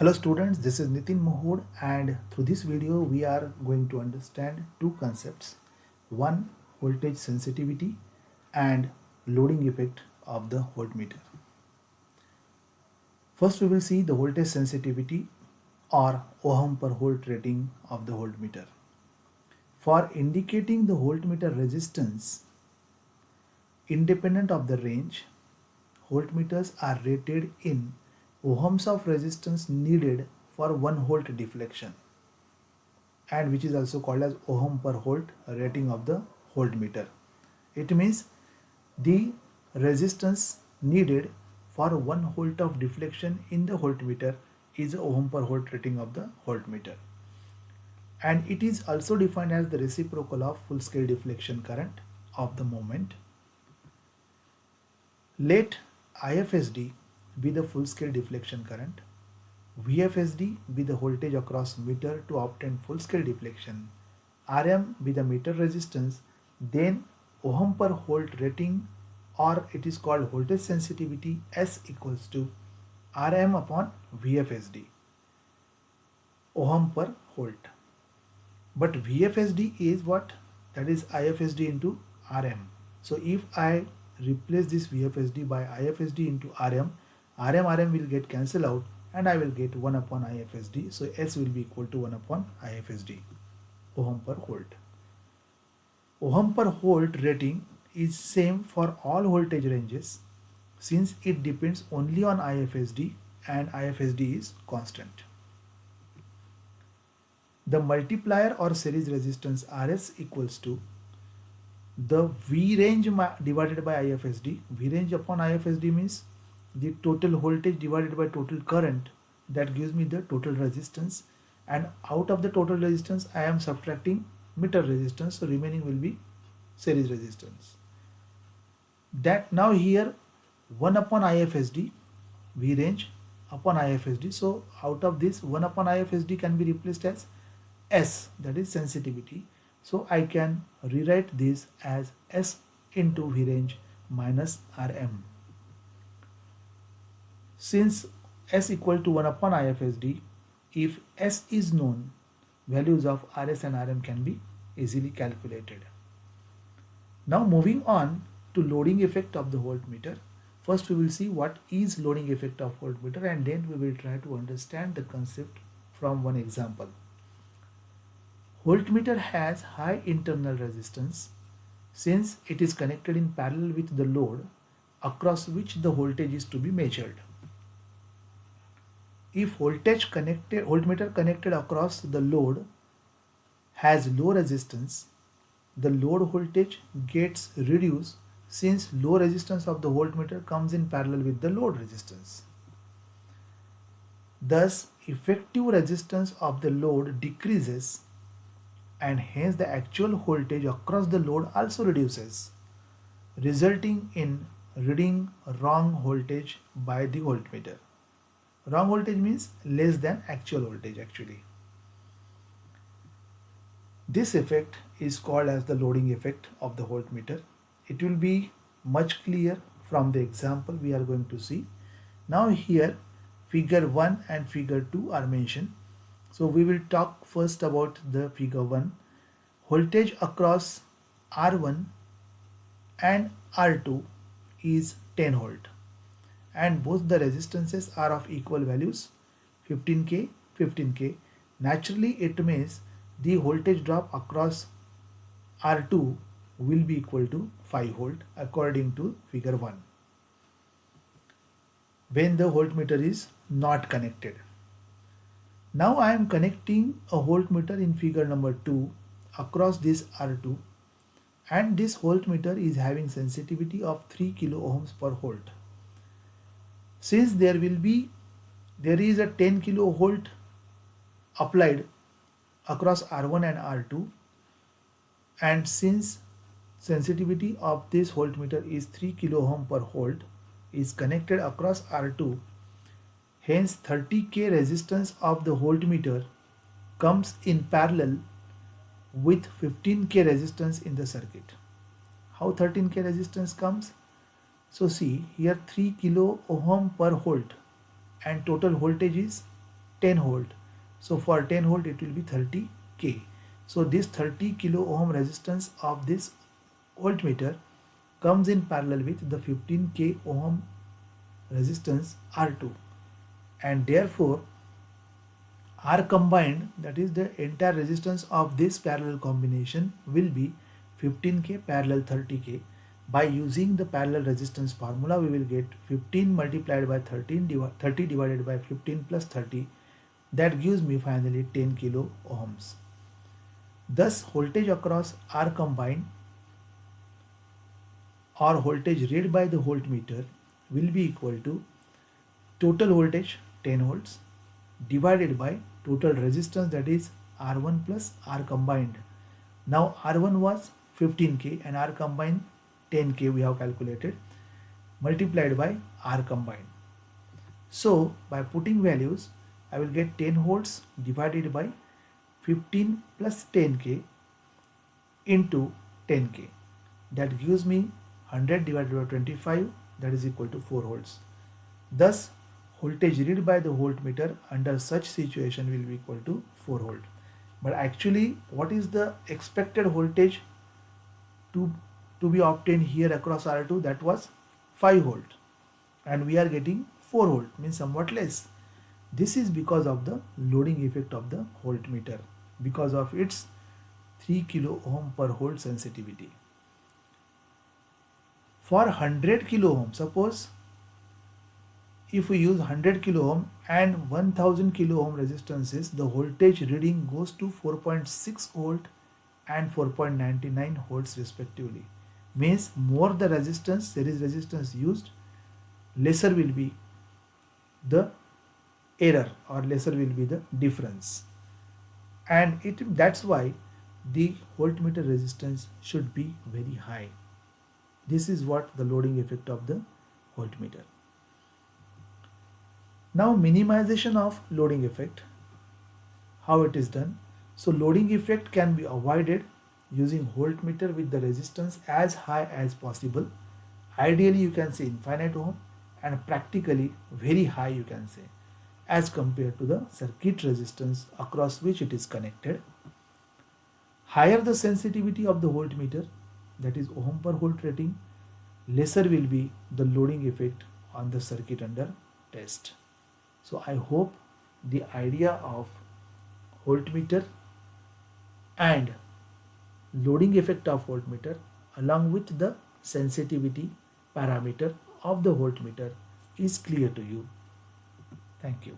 Hello students, this is Nitin Mohod and through this video we are going to understand two concepts. One, voltage sensitivity and loading effect of the voltmeter. First we will see the voltage sensitivity or ohm per volt rating of the voltmeter. For indicating the voltmeter resistance independent of the range, voltmeters are rated in ohms of resistance needed for 1 volt deflection, and which is also called as ohm per volt rating of the voltmeter. It means the resistance needed for 1 volt of deflection in the voltmeter is ohm per volt rating of the voltmeter, and it is also defined as the reciprocal of full scale deflection current of the moment. Let IFSD be the full scale deflection current, VFSD be the voltage across meter to obtain full scale deflection, Rm be the meter resistance, then ohm per volt rating, or it is called voltage sensitivity, S equals to Rm upon VFSD, ohm per volt. But VFSD is what? That is IFSD into Rm. So if I replace this VFSD by IFSD into Rm, Rm will get cancelled out and I will get 1 upon IFSD. So S will be equal to 1 upon IFSD, ohm per volt. Ohm per volt rating is same for all voltage ranges since it depends only on IFSD and IFSD is constant. The multiplier or series resistance Rs equals to the V range divided by IFSD. V range upon IFSD means the total voltage divided by total current, that gives me the total resistance, and out of the total resistance I am subtracting meter resistance, so remaining will be series resistance. That now here 1 upon IFSD, V range upon IFSD, so out of this 1 upon IFSD can be replaced as S, that is sensitivity. So I can rewrite this as S into V range minus Rm. Since S equal to 1 upon IFSD, if S is known, values of Rs and Rm can be easily calculated. Now moving on to loading effect of the voltmeter. First we will see what is loading effect of voltmeter, and then we will try to understand the concept from one example. Voltmeter has high internal resistance since it is connected in parallel with the load across which the voltage is to be measured. If voltmeter connected across the load has low resistance, the load voltage gets reduced since low resistance of the voltmeter comes in parallel with the load resistance. Thus, effective resistance of the load decreases and hence the actual voltage across the load also reduces, resulting in reading wrong voltage by the voltmeter. Wrong voltage means less than actual voltage actually. This effect is called as the loading effect of the voltmeter. It will be much clear from the example we are going to see. Now here figure 1 and figure 2 are mentioned. So we will talk first about the figure 1. Voltage across R1 and R2 is 10 volt and both the resistances are of equal values, 15k 15k. Naturally it means the voltage drop across R2 will be equal to 5 volt according to figure 1 when the voltmeter is not connected. Now I am connecting a voltmeter in figure number 2 across this R2, and this voltmeter is having sensitivity of 3 kilo ohms per volt. Since there is a 10 kilo volt applied across R1 and R2, and since sensitivity of this voltmeter is 3 kilo ohm per volt is connected across R2, hence 30k resistance of the voltmeter comes in parallel with 15k resistance in the circuit. How 13k resistance comes? So see here 3 kilo ohm per volt and total voltage is 10 volt. So for 10 volt it will be 30k. So this 30 kilo ohm resistance of this voltmeter comes in parallel with the 15k ohm resistance R2, and therefore R combined, that is the entire resistance of this parallel combination, will be 15k parallel 30k. By using the parallel resistance formula, we will get 15 multiplied by 30 divided by 15 plus 30. That gives me finally 10 kilo ohms. Thus voltage across R combined, or voltage read by the voltmeter, will be equal to total voltage 10 volts divided by total resistance, that is R1 plus R combined. Now R1 was 15k and R combined 10k we have calculated, multiplied by R combined. So by putting values, I will get 10 volts divided by 15 plus 10k into 10k. That gives me 100 divided by 25, that is equal to 4 volts. Thus voltage read by the voltmeter under such situation will be equal to 4 volt. But actually what is the expected voltage to be obtained here across R2? That was 5 volt, and we are getting 4 volt, means somewhat less. This is because of the loading effect of the voltmeter, because of its 3 kilo ohm per volt sensitivity. For 100 kilo ohm, suppose if we use 100 kilo ohm and 1000 kilo ohm resistances, the voltage reading goes to 4.6 volt and 4.99 volts respectively. Means more the resistance, series resistance used, lesser will be the error, or lesser will be the difference. And that's why the voltmeter resistance should be very high. This is what the loading effect of the voltmeter. Now minimization of loading effect, how it is done. So loading effect can be avoided using voltmeter with the resistance as high as possible. Ideally you can say infinite ohm, and practically very high you can say, as compared to the circuit resistance across which it is connected. Higher the sensitivity of the voltmeter, that is ohm per volt rating, lesser will be the loading effect on the circuit under test. So I hope the idea of voltmeter and loading effect of voltmeter along with the sensitivity parameter of the voltmeter is clear to you. Thank you.